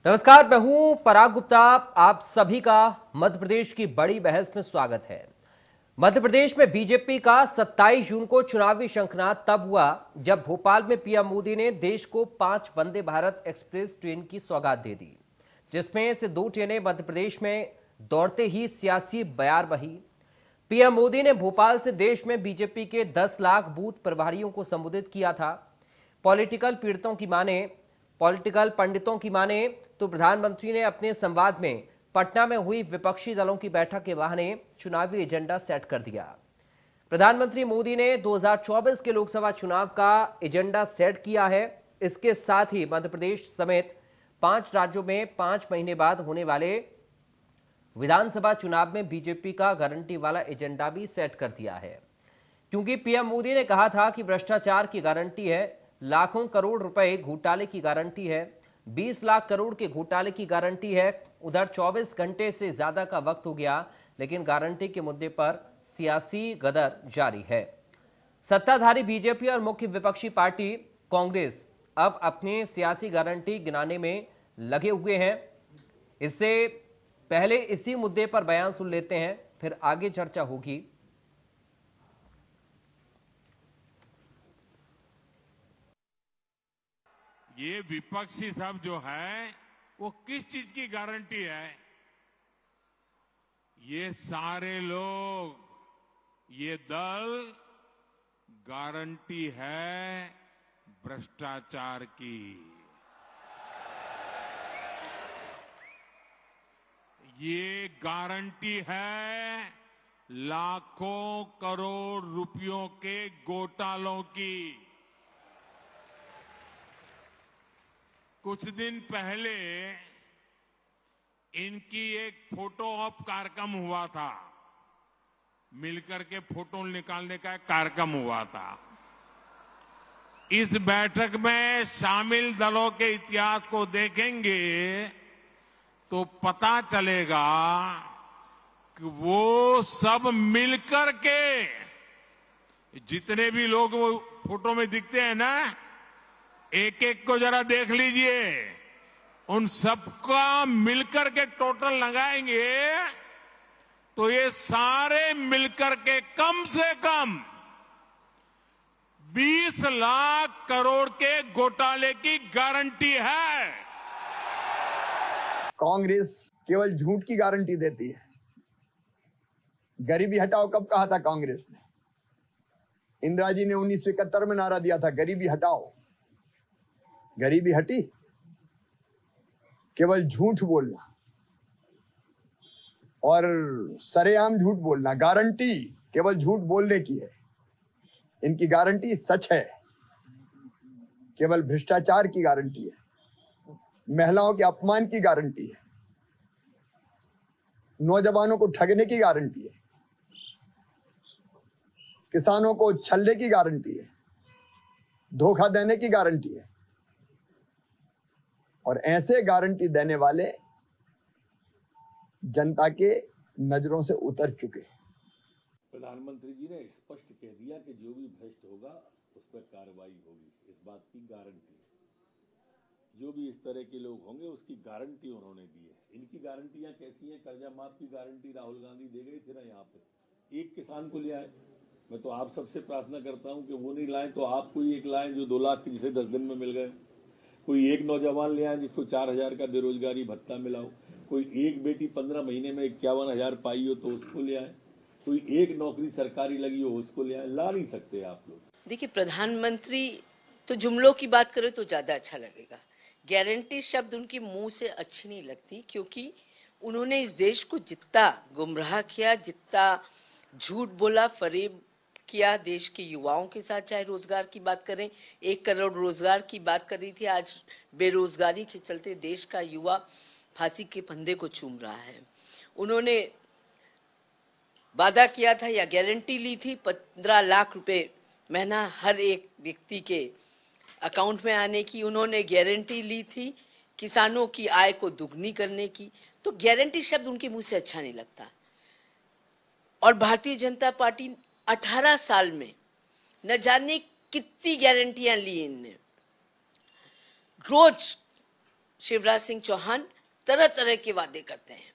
नमस्कार, मैं हूं पराग गुप्ता। आप सभी का मध्य प्रदेश की बड़ी बहस में स्वागत है। मध्य प्रदेश में बीजेपी का 27 जून को चुनावी शंखनाद तब हुआ जब भोपाल में पीएम मोदी ने देश को 5 वंदे भारत एक्सप्रेस ट्रेन की सौगात दे दी, जिसमें से 2 ट्रेनें मध्य प्रदेश में दौड़ते ही सियासी बयार बही। पीएम मोदी ने भोपाल से देश में बीजेपी के 10 लाख बूथ प्रभारियों को संबोधित किया था। पॉलिटिकल पंडितों की माने तो प्रधानमंत्री ने अपने संवाद में पटना में हुई विपक्षी दलों की बैठक के बहाने चुनावी एजेंडा सेट कर दिया। प्रधानमंत्री मोदी ने 2024 के लोकसभा चुनाव का एजेंडा सेट किया है। इसके साथ ही मध्य प्रदेश समेत 5 राज्यों में 5 महीने बाद होने वाले विधानसभा चुनाव में बीजेपी का गारंटी वाला एजेंडा भी सेट कर दिया है, क्योंकि पीएम मोदी ने कहा था कि भ्रष्टाचार की गारंटी है, लाखों करोड़ रुपए घोटाले की गारंटी है, 20 लाख करोड़ के घोटाले की गारंटी है। उधर 24 घंटे से ज्यादा का वक्त हो गया, लेकिन गारंटी के मुद्दे पर सियासी गदर जारी है। सत्ताधारी बीजेपी और मुख्य विपक्षी पार्टी कांग्रेस अब अपने सियासी गारंटी गिनाने में लगे हुए हैं। इससे पहले इसी मुद्दे पर बयान सुन लेते हैं, फिर आगे चर्चा होगी। ये विपक्षी सब जो है वो किस चीज की गारंटी है? ये सारे लोग, ये दल गारंटी है भ्रष्टाचार की। ये गारंटी है लाखों करोड़ रुपयों के घोटालों की। कुछ दिन पहले इनकी एक फोटो ऑप कार्यक्रम हुआ था, मिलकर के फोटो निकालने का एक कार्यक्रम हुआ था। इस बैठक में शामिल दलों के इतिहास को देखेंगे तो पता चलेगा कि वो सब मिलकर के, जितने भी लोग वो फोटो में दिखते हैं ना, एक एक को जरा देख लीजिए, उन सबका मिलकर के टोटल लगाएंगे तो ये सारे मिलकर के कम से कम 20 लाख करोड़ के घोटाले की गारंटी है। कांग्रेस केवल झूठ की गारंटी देती है। गरीबी हटाओ कब कहा था कांग्रेस ने? इंदिरा जी ने 1971 में नारा दिया था, गरीबी हटाओ। गरीबी हटी? केवल झूठ बोलना और सरेआम झूठ बोलना। गारंटी केवल झूठ बोलने की है, इनकी गारंटी सच है। केवल भ्रष्टाचार की गारंटी है, महिलाओं के अपमान की गारंटी है, नौजवानों को ठगने की गारंटी है, किसानों को छलने की गारंटी है, धोखा देने की गारंटी है। और ऐसे गारंटी देने वाले जनता के नजरों से उतर चुके हैं। प्रधानमंत्री जी ने स्पष्ट कह दिया कि जो भी भ्रष्ट होगा उस पर कार्रवाई होगी, इस बात की गारंटी। जो भी इस तरह के लोग होंगे उसकी गारंटी उन्होंने दी है। इनकी गारंटियां कैसी हैं? कर्जा माफ की गारंटी राहुल गांधी दे गए थे ना, यहाँ पे एक किसान को ले आए। मैं तो आप सबसे प्रार्थना करता हूं कि वो नहीं लाएं तो आप कोई एक लाएं जो 2 लाख जिसे 10 दिन में मिल गए। कोई एक नौजवान ले आए जिसको 4,000 का बेरोजगारी भत्ता मिला हो। कोई एक बेटी 15 महीने में 51,000 पाई हो तो उसको ले आए। कोई एक नौकरी सरकारी लगी हो उसको ले आए। ला नहीं सकते आप लोग। देखिए, प्रधानमंत्री तो जुमलों की बात करें तो ज्यादा अच्छा लगेगा। गारंटी शब्द उनके मुंह से अच्छी नहीं लगती, क्योंकि उन्होंने इस देश को जितना गुमराह किया, जितना झूठ बोला, फरेब किया देश के युवाओं के साथ। चाहे रोजगार की बात करें, 1 करोड़ रोजगार की बात कर रही थी, आज बेरोजगारी के चलते देश का युवा फांसी के फंदे को चूम रहा है। उन्होंने वादा किया था या गारंटी ली थी 15 लाख रुपए महीना हर एक व्यक्ति के अकाउंट में आने की। उन्होंने गारंटी ली थी किसानों की आय को दुगनी करने की। तो गारंटी शब्द उनके मुंह से अच्छा नहीं लगता। और भारतीय जनता पार्टी 18 साल में न जाने कितनी गारंटियां ली इनने। रोज शिवराज सिंह चौहान तरह तरह के वादे करते हैं,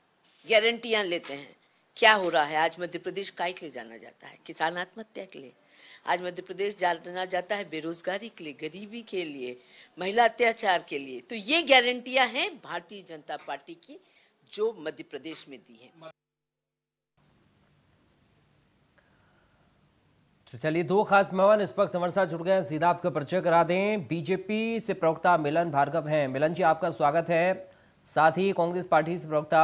गारंटियां लेते हैं। क्या हो रहा है? आज मध्य प्रदेश काय के लिए जाना जाता है? किसान आत्महत्या के लिए। आज मध्य प्रदेश जाना जाता है बेरोजगारी के लिए, गरीबी के लिए, महिला अत्याचार के लिए। तो ये गारंटियां हैं भारतीय जनता पार्टी की जो मध्य प्रदेश में दी है। तो चलिए, दो खास मेहमान इस वक्त हमारे साथ जुड़ गए हैं, सीधा आपका परिचय करा दें। बीजेपी से प्रवक्ता मिलन भार्गव हैं। मिलन जी, आपका स्वागत है। साथ ही कांग्रेस पार्टी से प्रवक्ता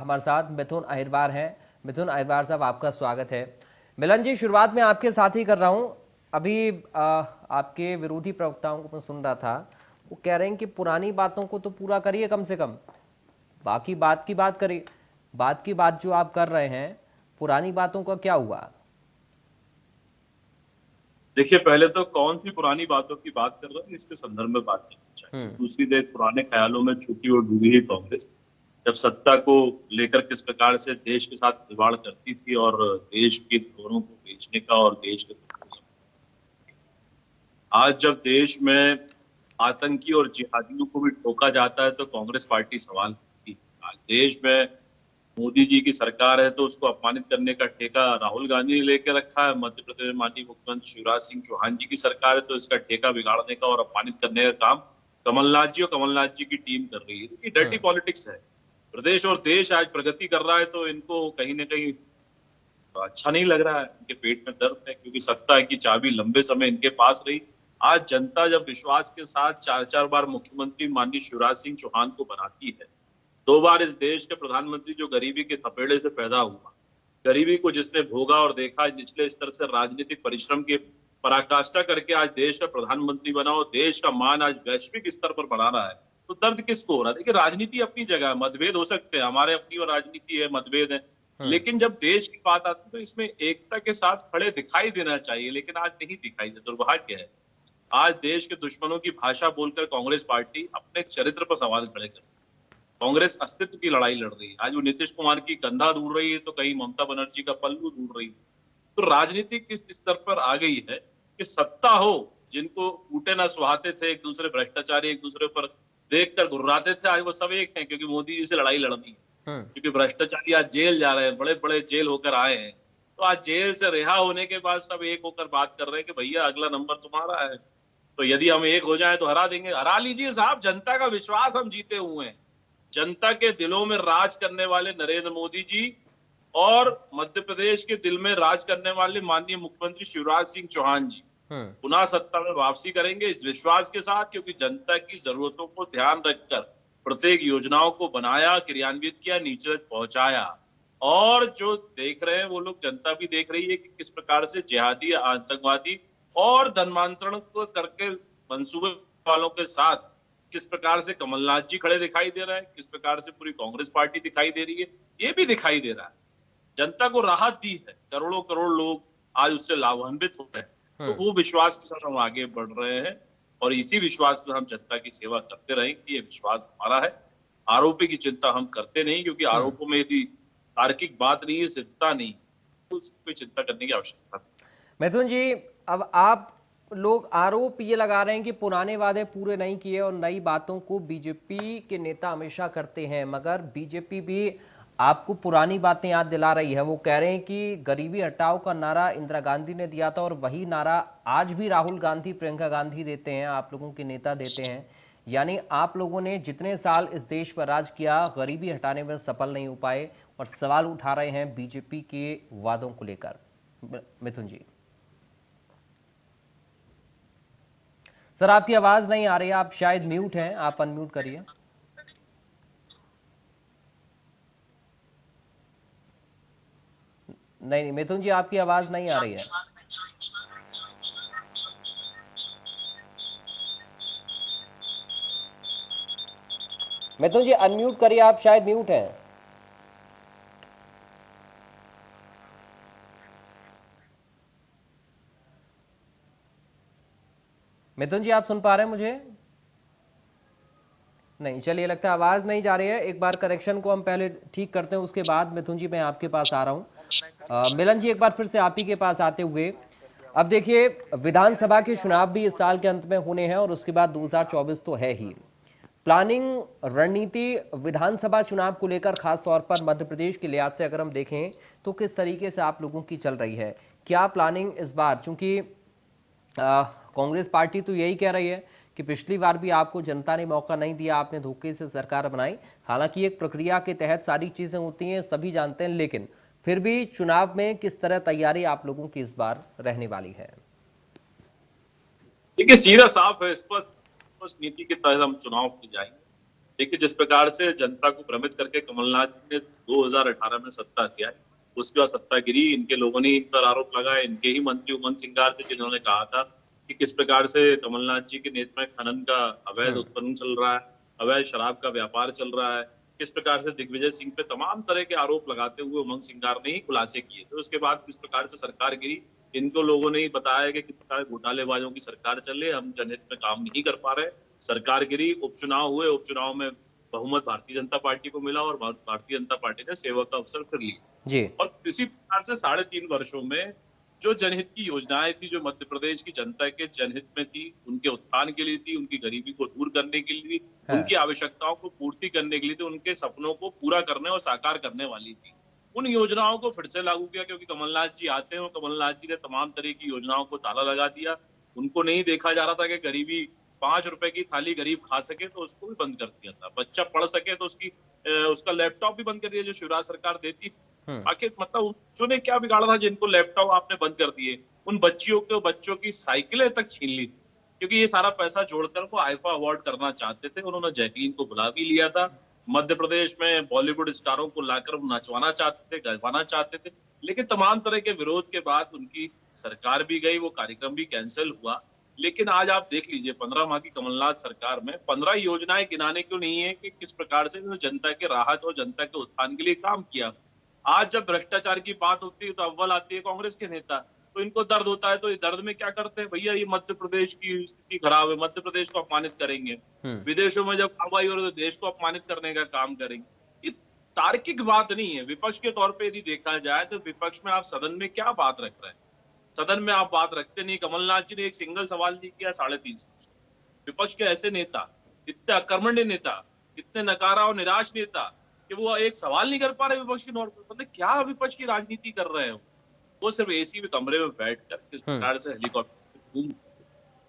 हमारे साथ मिथुन अहिरवार हैं। मिथुन अहिरवार साहब, आपका स्वागत है। मिलन जी, शुरुआत में आपके साथ ही कर रहा हूं। अभी आपके विरोधी प्रवक्ताओं को मैं सुन रहा था, वो कह रहे हैं कि पुरानी बातों को तो पूरा करिए कम से कम, बाकी बात की बात करिए। बात की बात जो आप कर रहे हैं, पुरानी बातों का क्या हुआ? देखिए, पहले तो कौन सी पुरानी बातों की बात कर रहे हैं, इसके संदर्भ में बात करनी चाहिए। दूसरी देश पुराने ख्यालों में छुपी और डूबी ही कांग्रेस जब सत्ता को लेकर किस प्रकार से देश के साथ खिलवाड़ करती थी और देश के धरोहरों को बेचने का और देश के, आज जब देश में आतंकी और जिहादियों को भी ठोका जाता है तो कांग्रेस पार्टी सवाल करती है। आज देश में मोदी जी की सरकार है तो उसको अपमानित करने का ठेका राहुल गांधी ने लेकर रखा है। मध्य प्रदेश में माननीय मुख्यमंत्री शिवराज सिंह चौहान जी की सरकार है तो इसका ठेका बिगाड़ने का और अपमानित करने का काम कमलनाथ जी और कमलनाथ जी की टीम कर रही है। ये डर्टी पॉलिटिक्स है। प्रदेश और देश आज प्रगति कर रहा है तो इनको कहीं ना कहीं अच्छा नहीं लग रहा है, इनके पेट में दर्द है, क्योंकि सत्ता की चाबी लंबे समय इनके पास रही। आज जनता जब विश्वास के साथ 4-4 बार मुख्यमंत्री माननीय शिवराज सिंह चौहान को बनाती है, 2 बार इस देश के प्रधानमंत्री जो गरीबी के थपेड़े से पैदा हुआ, गरीबी को जिसने भोगा और देखा, निचले स्तर से राजनीतिक परिश्रम की पराकाष्ठा करके आज देश का प्रधानमंत्री बना और देश का मान आज वैश्विक स्तर पर बढ़ा रहा है, तो दर्द किसको हो रहा है? देखिए, राजनीति अपनी जगह है, मतभेद हो सकते हैं, हमारे अपनी और राजनीति है, मतभेद है, लेकिन जब देश की बात आती है तो इसमें एकता के साथ खड़े दिखाई देना चाहिए, लेकिन आज नहीं दिखाई दे। दुर्भाग्य है, आज देश के दुश्मनों की भाषा बोलकर कांग्रेस पार्टी अपने चरित्र पर सवाल खड़े करती है। कांग्रेस अस्तित्व की लड़ाई लड़ रही है। आज वो नीतीश कुमार की कंधा ढूंढ रही है तो कहीं ममता बनर्जी का पल्लू ढूंढ रही है। तो राजनीति किस स्तर पर आ गई है कि सत्ता हो, जिनको कूटे ना सुहाते थे, एक दूसरे भ्रष्टाचारी एक दूसरे पर देखकर घुर्राते थे, आज वो सब एक हैं क्योंकि मोदी जी से लड़ाई लड़नी है। क्योंकि भ्रष्टाचारी आज जेल जा रहे हैं, बड़े बड़े जेल होकर आए हैं, तो आज जेल से रिहा होने के बाद सब एक होकर बात कर रहे हैं कि भैया अगला नंबर तुम्हारा है, तो यदि हम एक हो जाए तो हरा देंगे। हरा लीजिए साहब, जनता का विश्वास हम जीते हुए हैं। जनता के दिलों में राज करने वाले नरेंद्र मोदी जी और मध्य प्रदेश के दिल में राज करने वाले माननीय मुख्यमंत्री शिवराज सिंह चौहान जी पुनः सत्ता में वापसी करेंगे इस विश्वास के साथ, क्योंकि जनता की जरूरतों को ध्यान रखकर प्रत्येक योजनाओं को बनाया, क्रियान्वित किया, नीचे तक पहुंचाया। और जो देख रहे हैं वो लोग, जनता भी देख रही है कि किस प्रकार से जिहादी, आतंकवादी और धर्मांतरण को करके मंसूबे वालों के साथ किस प्रकार से कमलनाथ जी खड़े दिखाई दे रहे हैं, किस प्रकार से पूरी कांग्रेस पार्टी दिखाई दे रही है, ये भी दिखाई दे रहा है। जनता को राहत दी है, करोड़ों करोड़ लोग आज उससे लाभान्वित हो रहे हैं, तो वो विश्वास के साथ हम आगे बढ़ रहे हैं और इसी विश्वास से हम जनता की सेवा करते रहेंगे। ये विश्वास हमारा है। आरोपी की चिंता हम करते नहीं, क्योंकि आरोपों में यदि तार्किक बात नहीं है, सिद्धता नहीं, तो कोई चिंता करने की आवश्यकता नहीं। मिथुन जी, अब आप लोग आरोप ये लगा रहे हैं कि पुराने वादे पूरे नहीं किए और नई बातों को बीजेपी के नेता हमेशा करते हैं, मगर बीजेपी भी आपको पुरानी बातें याद दिला रही है। वो कह रहे हैं कि गरीबी हटाओ का नारा इंदिरा गांधी ने दिया था और वही नारा आज भी राहुल गांधी, प्रियंका गांधी देते हैं, आप लोगों के नेता देते हैं। यानी आप लोगों ने जितने साल इस देश पर राज किया, गरीबी हटाने में सफल नहीं हो पाए और सवाल उठा रहे हैं बीजेपी के वादों को लेकर। मिथुन जी, सर आपकी आवाज नहीं आ रही है, आप शायद म्यूट हैं, आप अनम्यूट करिए। नहीं मिथुन जी, आपकी आवाज नहीं आ रही है। मिथुन जी अनम्यूट करिए, आप शायद म्यूट हैं। मिथुन जी, आप सुन पा रहे हैं मुझे? नहीं, चलिए, लगता है आवाज नहीं जा रही है। एक बार करेक्शन को हम पहले ठीक करते हैं, उसके बाद मिथुन जी मैं आपके पास आ रहा हूं। मिलन जी, एक बार फिर से आप ही के पास आते हुए, अब देखिए विधानसभा के चुनाव भी इस साल के अंत में होने हैं और उसके बाद 2024 तो है ही। प्लानिंग रणनीति विधानसभा चुनाव को लेकर खास तौर पर मध्य प्रदेश के लिहाज से अगर हम देखें तो किस तरीके से आप लोगों की चल रही है? क्या प्लानिंग इस बार, चूंकि कांग्रेस पार्टी तो यही कह रही है कि पिछली बार भी आपको जनता ने मौका नहीं दिया, आपने धोखे से सरकार बनाई। हालांकि एक प्रक्रिया के तहत सारी चीजें होती हैं, सभी जानते हैं, लेकिन फिर भी चुनाव में किस तरह तैयारी आप लोगों की इस बार रहने वाली है? देखिए, सीधा साफ है, स्पष्ट स्पष्ट नीति के तहत हम चुनाव में जाएंगे। देखिए, जिस प्रकार से जनता को भ्रमित करके कमलनाथ जी ने 2018 में सत्ता किया है, उसके बाद सत्ता गिरी, इनके लोगों ने इन पर आरोप लगाया। इनके ही मंत्री उमंग सिंगार थे जिन्होंने कहा था कि किस प्रकार से कमलनाथ जी के नेतृत्व में खनन का अवैध उत्खनन चल रहा है, अवैध शराब का व्यापार चल रहा है, किस प्रकार से दिग्विजय सिंह पे तमाम तरह के आरोप लगाते हुए उमंग सिंगार ने ही खुलासे किए थे। उसके बाद किस प्रकार से सरकार गिरी, इनको लोगों ने ही बताया कि किस प्रकार घोटालेबाजों की सरकार चल रही है, हम जनहित में काम नहीं कर पा रहे, सरकार गिरी, उपचुनाव हुए, उपचुनाव में बहुमत भारतीय जनता पार्टी को मिला और भारतीय जनता पार्टी ने सेवा का अवसर फिर लिया। जी। और इसी प्रकार से 3.5 वर्षों में जो जनहित की योजनाएं थी, जो मध्य प्रदेश की जनता के जनहित में थी, उनके उत्थान के लिए थी, उनकी गरीबी को दूर करने के लिए, हाँ। उनकी आवश्यकताओं को पूर्ति करने के लिए थी, उनके सपनों को पूरा करने और साकार करने वाली थी। उन योजनाओं को फिर से लागू किया, क्योंकि कमलनाथ जी आते हैं और कमलनाथ जी ने तमाम तरह की योजनाओं को ताला लगा दिया। उनको नहीं देखा जा रहा था कि गरीबी 5 रुपए की थाली गरीब खा सके, तो उसको भी बंद कर दिया था। बच्चा पढ़ सके तो उसका लैपटॉप भी बंद कर दिया, जो शिवराज सरकार देती थी। आखिर मतलब उन बच्चों ने क्या बिगाड़ा था जिनको लैपटॉप आपने बंद कर दिए? उन बच्चों की साइकिलें तक छीन ली, क्योंकि ये सारा पैसा जोड़कर वो आईफा अवार्ड करना चाहते थे। उन्होंने जैकलीन को बुला भी लिया था। मध्य प्रदेश में बॉलीवुड स्टारों को लाकर नचवाना चाहते थे, गवाना चाहते थे, लेकिन तमाम तरह के विरोध के बाद उनकी सरकार भी गई, वो कार्यक्रम भी कैंसिल हुआ। लेकिन आज आप देख लीजिए, 15 माह की कमलनाथ सरकार में 15 योजनाएं गिनाने क्यों नहीं है कि किस प्रकार से जनता के राहत और जनता के उत्थान के लिए काम किया। आज जब भ्रष्टाचार की बात होती है तो अव्वल आती है कांग्रेस के नेता, तो इनको दर्द होता है, तो ये दर्द में क्या करते हैं, भैया ये मध्य प्रदेश की स्थिति खराब है, मध्य प्रदेश को अपमानित करेंगे। विदेशों में जब कार्रवाई हो रही है तो देश को अपमानित करने का काम करेंगे। ये तार्किक बात नहीं है। विपक्ष के तौर पे यदि देखा जाए तो विपक्ष में आप सदन में क्या बात रख रहे हैं? सदन में आप बात रखते नहीं। कमलनाथ जी ने एक सिंगल सवाल नहीं किया 3.5 वर्ष। विपक्ष के ऐसे नेता, इतने अकर्मण्य नेता, इतने नकारा और निराश नेता कि वो एक सवाल नहीं कर पा रहे विपक्ष की नौर पर। मतलब क्या विपक्ष की राजनीति कर रहे हो? वो सिर्फ एसी में कमरे में बैठकर किस प्रकार से हेलीकॉप्टर घूम,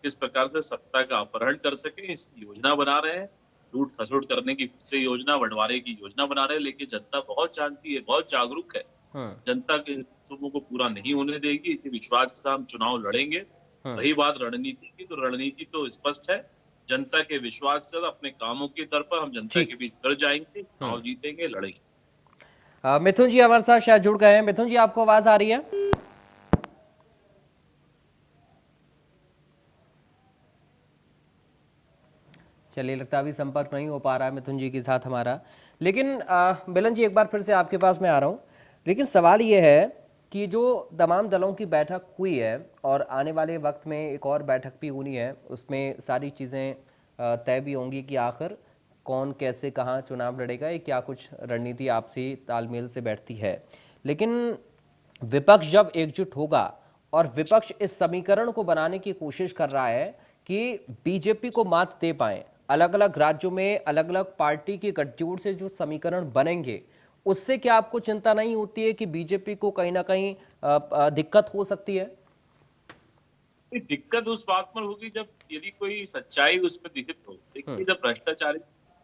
किस प्रकार से सत्ता का अपहरण कर सके, इसकी योजना बना रहे हैं। लूट खसोट करने की फिर से योजना, बंटवारे की योजना बना रहे हैं। लेकिन जनता बहुत जानती है, बहुत जागरूक है। जनता के सुखों को पूरा नहीं होने देगी। इसी विश्वास के साथ हम चुनाव लड़ेंगे। रही बात रणनीति की, तो रणनीति तो स्पष्ट है। जनता के विश्वास से अपने कामों के दर पर हम जनता के बीच कर जाएंगे, चुनाव जीतेंगे, लड़ेंगे। मिथुन जी हमारे साथ शायद जुड़ गए हैं। मिथुन जी, आपको आवाज आ रही है? चलिए, लगता है अभी संपर्क नहीं हो पा रहा है मिथुन जी के साथ हमारा। लेकिन मिलन जी, एक बार फिर से आपके पास मैं आ रहा हूं। लेकिन सवाल ये है कि जो तमाम दलों की बैठक हुई है और आने वाले वक्त में एक और बैठक भी होनी है, उसमें सारी चीज़ें तय भी होंगी कि आखिर कौन कैसे कहाँ चुनाव लड़ेगा, ये क्या कुछ रणनीति आपसी तालमेल से बैठती है। लेकिन विपक्ष जब एकजुट होगा और विपक्ष इस समीकरण को बनाने की कोशिश कर रहा है कि बीजेपी को मात दे पाए, अलग अलग राज्यों में अलग अलग पार्टी के गठजोड़ से जो समीकरण बनेंगे, उससे क्या आपको चिंता नहीं होती है कि बीजेपी को कहीं ना कहीं दिक्कत हो सकती है? दिक्कत उस बात पर होगी जब यदि कोई सच्चाई उसमें दिखित हो। देखिए, जब भ्रष्टाचारी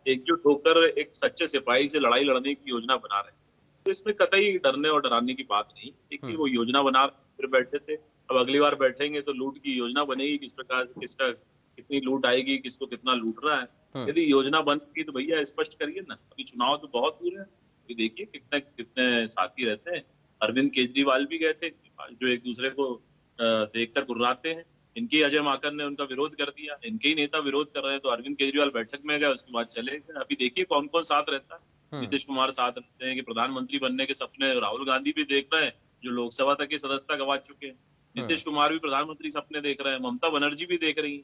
एकजुट होकर एक सच्चे सिपाही से लड़ाई लड़ने की योजना बना रहे हैं, तो इसमें कतई डरने और डराने की बात नहीं। देखिए, वो योजना बना फिर बैठे थे, अब अगली बार बैठेंगे तो लूट की योजना बनेगी, किस प्रकार किसका कितनी लूट आएगी, किसको कितना लूट रहा है। यदि योजना बनेगी तो भैया स्पष्ट करिए ना। अभी चुनाव तो बहुत दूर है। अभी देखिए कितने कितने साथी रहते हैं। अरविंद केजरीवाल भी गए थे, जो एक दूसरे को देखकर गुर्राते हैं। इनके अजय माकन ने उनका विरोध कर दिया, इनके ही नेता विरोध कर रहे हैं, तो अरविंद केजरीवाल बैठक में गए, उसके बाद चले गए। अभी देखिए कौन कौन साथ रहता है। नीतीश कुमार साथ रहते हैं कि प्रधानमंत्री बनने के सपने राहुल गांधी भी देख रहे हैं, जो लोकसभा तक की सदस्यता गंवा चुके हैं। नीतीश कुमार भी प्रधानमंत्री सपने देख रहे हैं, ममता बनर्जी भी देख रही है।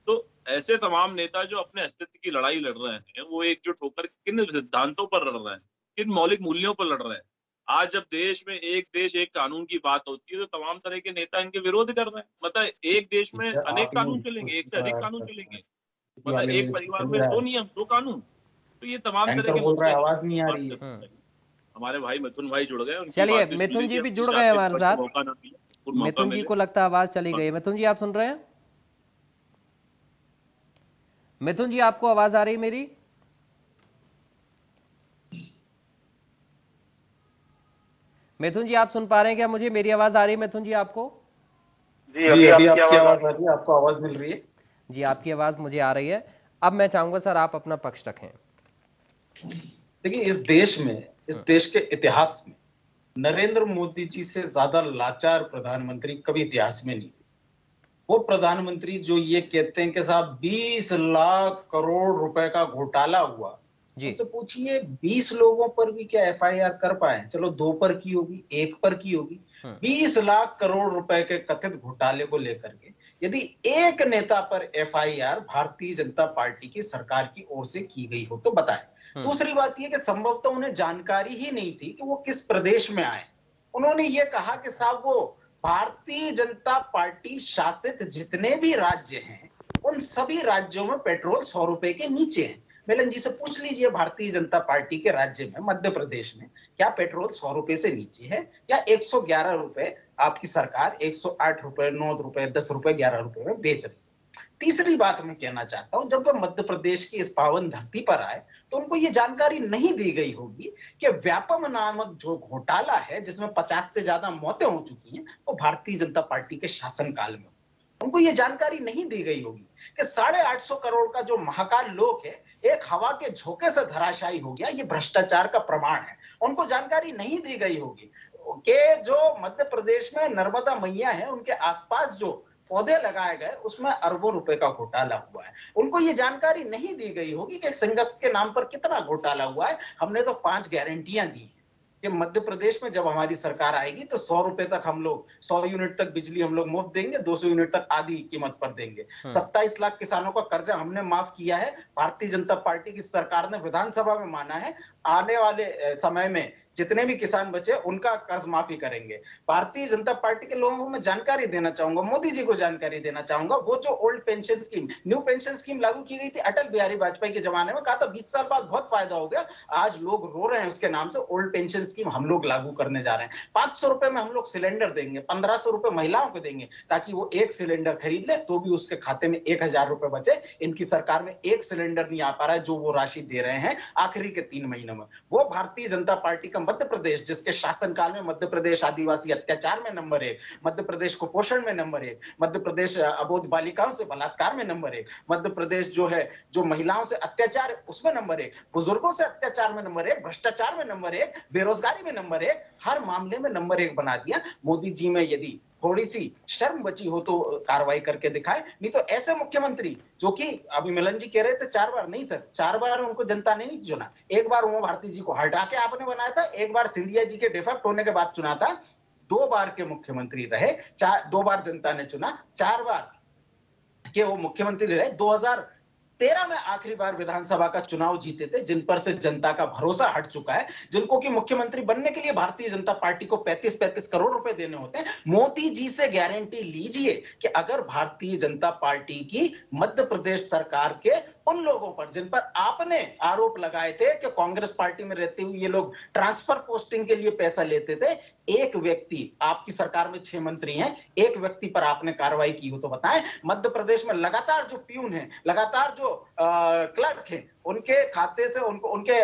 तो ऐसे तमाम नेता जो अपने अस्तित्व की लड़ाई लड़ रहे हैं, वो एकजुट होकर किन सिद्धांतों पर लड़ रहे हैं, किन मौलिक मूल्यों पर लड़ रहे हैं। आज जब देश में एक देश एक कानून की बात होती है तो तमाम तरह के नेता इनके विरोध कर रहे हैं। मतलब एक देश में अनेक कानून चलेंगे, एक से अधिक कानून चलेंगे। मतलब एक परिवार में 2 नियम 2 कानून, तो ये तमाम तरह के बोल रहा है मसले आवाज नहीं आ रही है। हमारे भाई मिथुन भाई जुड़ गए, उनकी चलिए, बातें सुन मिथुन जी लीजिए, भी हम जुड़ गए चाहते हैं हमारे विपक्ष को साथ। मौका ना मिले, बिल्कुल मौका मिथुन जी मिले। को लगता है आवाज चली गई। मिथुन जी, आप सुन रहे हैं? मिथुन जी, आपको आवाज आ रही है मेरी? मिथुन जी, आप सुन पा रहे हैं क्या मुझे? मेरी आवाज आ रही है मिथुन जी आपको? जी अभी आपकी आवाज आ रही है, आपको आवाज मिल रही है? जी, आपकी आवाज मुझे आ रही है। अब मैं चाहूंगा सर आप अपना पक्ष रखें। देखिए, इस देश के इतिहास में नरेंद्र मोदी जी से ज्यादा लाचार प्रधानमंत्री कभी इतिहास में नहीं। वो प्रधानमंत्री जो ये कहते हैं कि साहब 20 लाख करोड़ रुपए का घोटाला हुआ, उनसे पूछिए 20 लोगों पर भी क्या एफआईआर कर पाए? चलो 2 पर की होगी, 1 पर की होगी। 20 लाख करोड़ रुपए के कथित घोटाले को लेकर के यदि एक नेता पर एफआईआर भारतीय जनता पार्टी की सरकार की ओर से की गई हो तो बताएं। दूसरी बात यह कि संभवतः उन्हें जानकारी ही नहीं थी कि वो किस प्रदेश में आए। उन्होंने ये कहा कि साहब वो भारतीय जनता पार्टी शासित जितने भी राज्य हैं उन सभी राज्यों में पेट्रोल 100 रुपए के नीचे है। मिलन जी से पूछ लीजिए, भारतीय जनता पार्टी के राज्य में मध्य प्रदेश में क्या पेट्रोल 100 रुपए से नीचे है या 111 रुपए आपकी सरकार 108 रुपए 9 रुपए 10 रुपए 11 रुपए में बेच रही है। तीसरी बात मैं कहना चाहता हूं, जब वे मध्य प्रदेश की इस पावन धरती पर आए तो उनको ये जानकारी नहीं दी गई होगी कि व्यापम नामक जो घोटाला है जिसमें 50 से ज्यादा मौतें हो चुकी हैं वो भारतीय जनता पार्टी के शासनकाल में। उनको ये जानकारी नहीं दी गई होगी कि 850 करोड़ का जो महाकाल लोक है एक हवा के झोंके से धराशायी हो गया, ये भ्रष्टाचार का प्रमाण है। उनको जानकारी नहीं दी गई होगी कि जो मध्य प्रदेश में नर्मदा मैया है उनके आसपास जो पौधे लगाए गए उसमें अरबों रुपए का घोटाला हुआ है। उनको ये जानकारी नहीं दी गई होगी कि संगस्त के नाम पर कितना घोटाला हुआ है। हमने तो 5 गारंटियां दी हैं कि मध्य प्रदेश में जब हमारी सरकार आएगी तो 100 रुपए तक हम लोग 100 यूनिट तक बिजली हम लोग मुफ्त देंगे, 200 यूनिट तक आधी कीमत पर देंगे। 27 लाख किसानों का कर्जा हमने माफ किया है। भारतीय जनता पार्टी की सरकार ने विधानसभा में माना है आने वाले समय में जितने भी किसान बचे उनका कर्ज माफी करेंगे। भारतीय जनता पार्टी के लोगों को मैं जानकारी देना चाहूंगा, मोदी जी को जानकारी देना चाहूंगा, वो जो old pension scheme new pension scheme लागू की गई थी अटल बिहारी वाजपेयी के जमाने में, कहा था 20 साल बाद बहुत फायदा हो गया, आज लोग रो रहे हैं उसके नाम से। ओल्ड पेंशन स्कीम हम लोग लागू करने जा रहे हैं। 500 रुपए में हम लोग सिलेंडर देंगे, 1500 रुपए महिलाओं को देंगे ताकि वो एक सिलेंडर खरीद ले तो भी उसके खाते में 1000 रुपए बचे। इनकी सरकार में एक सिलेंडर नहीं आ पा रहा है जो वो राशि दे रहे हैं आखिरी के 3 महीनों में। वो भारतीय जनता पार्टी का मध्य प्रदेश, जिसके शासनकाल में मध्य प्रदेश आदिवासी अत्याचार में नंबर 1, मध्य प्रदेश कुपोषण में नंबर 1, मध्य प्रदेश अबोध बालिकाओं से बलात्कार में नंबर 1, मध्य प्रदेश जो है जो महिलाओं से अत्याचार उसमें नंबर 1, बुजुर्गों से अत्याचार में नंबर 1, भ्रष्टाचार में नंबर 1, बेरोजगारी में नंबर 1, हर मामले में नंबर 1 बना दिया। मोदी जी में यदि थोड़ी सी शर्म बची हो तो कार्रवाई करके दिखाए, नहीं तो ऐसे मुख्यमंत्री जो कि अभी मिलन जी कह रहे थे 4 बार, नहीं सर 4 बार उनको जनता ने नहीं चुना। एक बार उमा भारती जी को हटा के आपने बनाया था, एक बार सिंधिया जी के डिफेक्ट होने के बाद चुना था। 2 बार के मुख्यमंत्री रहे, 2 बार जनता ने चुना, 4 बार के वो मुख्यमंत्री रहे। 2013 में आखिरी बार विधानसभा का चुनाव जीते थे, जिन पर से जनता का भरोसा हट चुका है, जिनको कि मुख्यमंत्री बनने के लिए भारतीय जनता पार्टी को 35-35 करोड़ रुपए देने होते हैं। मोदी जी से गारंटी लीजिए कि अगर भारतीय जनता पार्टी की मध्य प्रदेश सरकार के उन लोगों पर जिन पर आपने आरोप लगाए थे कि कांग्रेस पार्टी में रहते हुए ये लोग ट्रांसफर पोस्टिंग के लिए पैसा लेते थे, एक व्यक्ति, आपकी सरकार में 6 मंत्री हैं, एक व्यक्ति पर आपने कार्रवाई की हो तो बताएं। मध्य प्रदेश में लगातार जो प्यून है, लगातार जो क्लर्क है, उनके खाते से उनके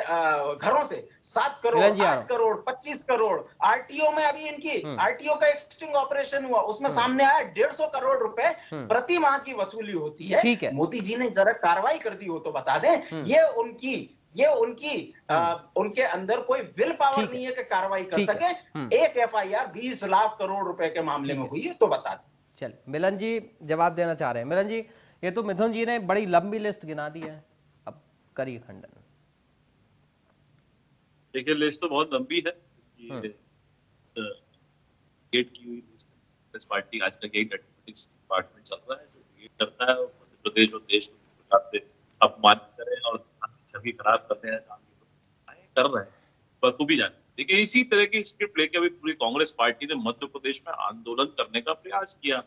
घरों से 7 करोड़ 8 करोड़ 25 करोड़, आरटीओ में अभी इनकी आरटीओ का एक स्टिंग ऑपरेशन हुआ, उसमें सामने आया 150 करोड़ रुपए प्रति माह की वसूली होती है। मोदी जी ने जरा कार्रवाई कर दी हो तो बता दें। ये उनके अंदर कोई विल पावर नहीं है कि कार्रवाई कर सके। एक एफआईआर 20 लाख करोड़ रुपए के मामले में हुई है तो बता दें। चल मिलन जी जवाब देना चाह रहे हैं। मिलन जी, ये तो मिथुन जी ने बड़ी लंबी लिस्ट गिना दी है, अब करिए खंडन। देखिए लिस्ट तो बहुत लंबी है, गेट की हुई लिस्ट पार्टी आज का गेट डिपार्टमेंट चल रहा है जो गेट करता है मध्य प्रदेश और देश को किस प्रकार से अपमानित करें और छवि खराब करते हैं कर रहे हैं बखूबी जाने। देखिए इसी तरह की स्क्रिप्ट लेके अभी पूरी कांग्रेस पार्टी ने मध्य प्रदेश में आंदोलन करने का प्रयास किया।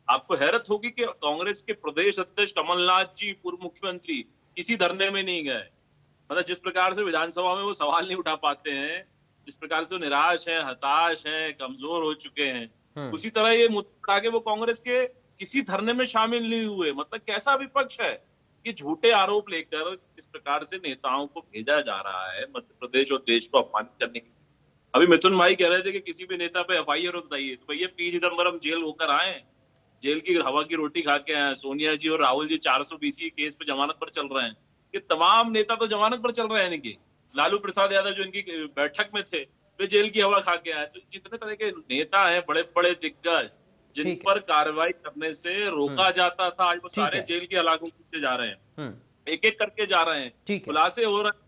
आपको हैरत होगी कि कांग्रेस के प्रदेश अध्यक्ष कमलनाथ जी, पूर्व मुख्यमंत्री, किसी धरने में नहीं गए। मतलब जिस प्रकार से विधानसभा में वो सवाल नहीं उठा पाते हैं, जिस प्रकार से वो निराश हैं, हताश हैं, कमजोर हो चुके हैं, उसी तरह ये मुद्दा उठा के वो कांग्रेस के किसी धरने में शामिल नहीं हुए। मतलब कैसा विपक्ष है कि झूठे आरोप लेकर इस प्रकार से नेताओं को भेजा जा रहा है मध्य प्रदेश और देश को अपमानित करने के लिए। अभी मिथुन भाई कह रहे थे कि किसी भी नेता पे एफआईआर बताइए, तो भैया पी चिदम्बरम जेल होकर आए, जेल की हवा की रोटी खा के आए। सोनिया जी और राहुल जी 420 केस पे जमानत पर चल रहे हैं। ये तमाम नेता तो जमानत पर चल रहे हैं इनके। लालू प्रसाद यादव जो इनकी बैठक में थे, वे जेल की हवा खा के आए। तो जितने तरह के नेता हैं, बड़े बड़े दिग्गज, जिन ठीक है। पर कार्रवाई करने से रोका जाता था, आज वो ठीक सारे है। जेल की हलाकों से जा रहे हैं, एक एक करके जा रहे हैं, ठीक है। खुलासे हो रहे हैं।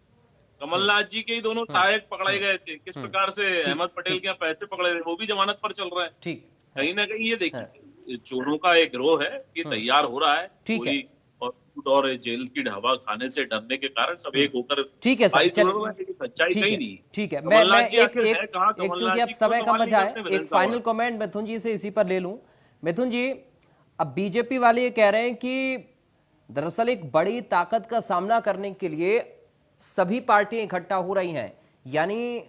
कमलनाथ जी के ही दोनों सहायक पकड़े गए थे, किस प्रकार से अहमद पटेल के यहाँ पैसे पकड़े थे, वो भी जमानत पर चल रहे हैं। ठीक कहीं ना कहीं ये देखिए चोरों का एक गिरोह है, ये तैयार हो रहा है। ठीक है। कोई और जेल की हवा खाने से डरने के कारण सब एक होकर ठीक है सर, भाई चलिए। जोड़ रहे हैं, लेकिन सच्चाई ठीक कहीं है। नहीं। ठीक है, मैं कमलनाथ जी एक आखिर एक है कहाँ? एक कमलनाथ चूंकि अब जी क्यों समय का सवाल नहीं मजा है, करते एक विधानसभा फाइनल में? कमेंट मिथुन जी से इसी पर ले लूं। मिथुन जी, अब बीजेपी वाले ये कह रहे हैं कि दरअसल एक बड़ी ताकत का सामना करने के लिए सभी पार्टियां इकट्ठा हो रही हैं, यानी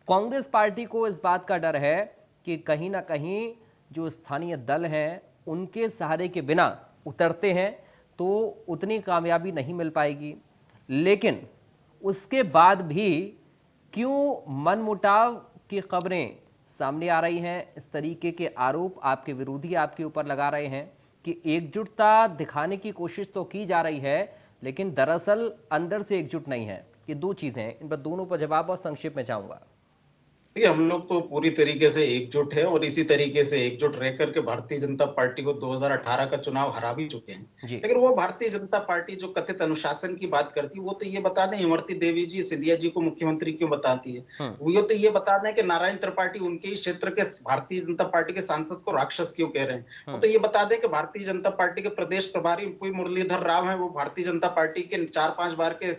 कांग्रेस पार्टी को इस बात का डर है कि कहीं ना कहीं जो स्थानीय दल हैं उनके सहारे के बिना उतरते हैं तो उतनी कामयाबी नहीं मिल पाएगी। लेकिन उसके बाद भी क्यों मनमुटाव की खबरें सामने आ रही हैं, इस तरीके के आरोप आपके विरोधी आपके ऊपर लगा रहे हैं कि एकजुटता दिखाने की कोशिश तो की जा रही है लेकिन दरअसल अंदर से एकजुट नहीं है। ये दो चीजें हैं, इन पर दोनों पर जवाब और संक्षेप में चाहूंगा। देखिए, हम लोग तो पूरी तरीके से एकजुट है और इसी तरीके से एकजुट रह करके भारतीय जनता पार्टी को 2018 का चुनाव हरा भी चुके हैं। जी। लेकिन वो भारतीय जनता पार्टी जो कथित अनुशासन की बात करती है, वो तो ये बता दें इमरती देवी जी सिंधिया जी को मुख्यमंत्री क्यों बताती है। वो तो ये बता दें कि नारायण त्रिपाठी उनके ही क्षेत्र के भारतीय जनता पार्टी के सांसद को राक्षस क्यों कह रहे हैं। वो तो ये बता दें कि भारतीय जनता पार्टी के प्रदेश प्रभारी कोई मुरलीधर राव है, वो भारतीय जनता पार्टी के 4-5 बार के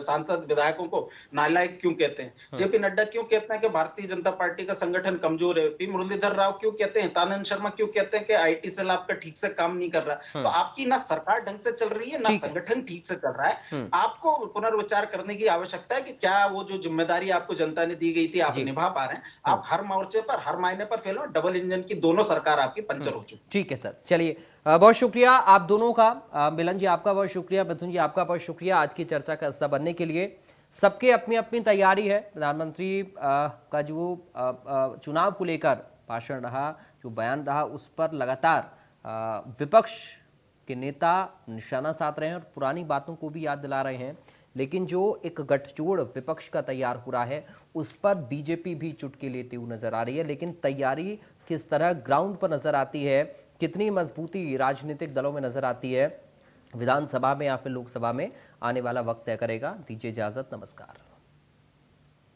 सांसद विधायकों को नालायक क्यों कहते हैं। जेपी नड्डा क्यों कहते हैं कि भारतीय जनता पार्टी का संगठन कमजोर है। पी मुरलीधर राव क्यों कहते हैं, तानंद शर्मा क्यों कहते हैं कि आईटी सेल आपका ठीक से काम नहीं कर रहा। तो आपकी ना सरकार ढंग से चल रही है, ना संगठन ठीक से चल रहा है। आपको पुनर्विचार करने की आवश्यकता है कि क्या वो जो जिम्मेदारी आपको जनता ने दी गई थी आप निभा पा रहे हैं। आप हर मोर्चे पर हर मायने पर फेल हो, डबल इंजन की दोनों सरकार आपकी पंचर हो चुकी। ठीक है सर, चलिए बहुत शुक्रिया आप दोनों का। मिलन जी आपका बहुत शुक्रिया, मिथुन जी आपका बहुत शुक्रिया आज की चर्चा का हिस्सा बनने के लिए। सबके अपनी अपनी तैयारी है। प्रधानमंत्री का जो चुनाव को लेकर भाषण रहा, जो बयान रहा, उस पर लगातार विपक्ष के नेता निशाना साध रहे हैं और पुरानी बातों को भी याद दिला रहे हैं। लेकिन जो एक गठजोड़ विपक्ष का तैयार हो रहा है उस पर बीजेपी भी चुटकी लेती हुई नजर आ रही है। लेकिन तैयारी किस तरह ग्राउंड पर नजर आती है, कितनी मजबूती राजनीतिक दलों में नजर आती है, विधानसभा में या फिर लोकसभा में, आने वाला वक्त तय करेगा। दीजिए इजाजत, नमस्कार।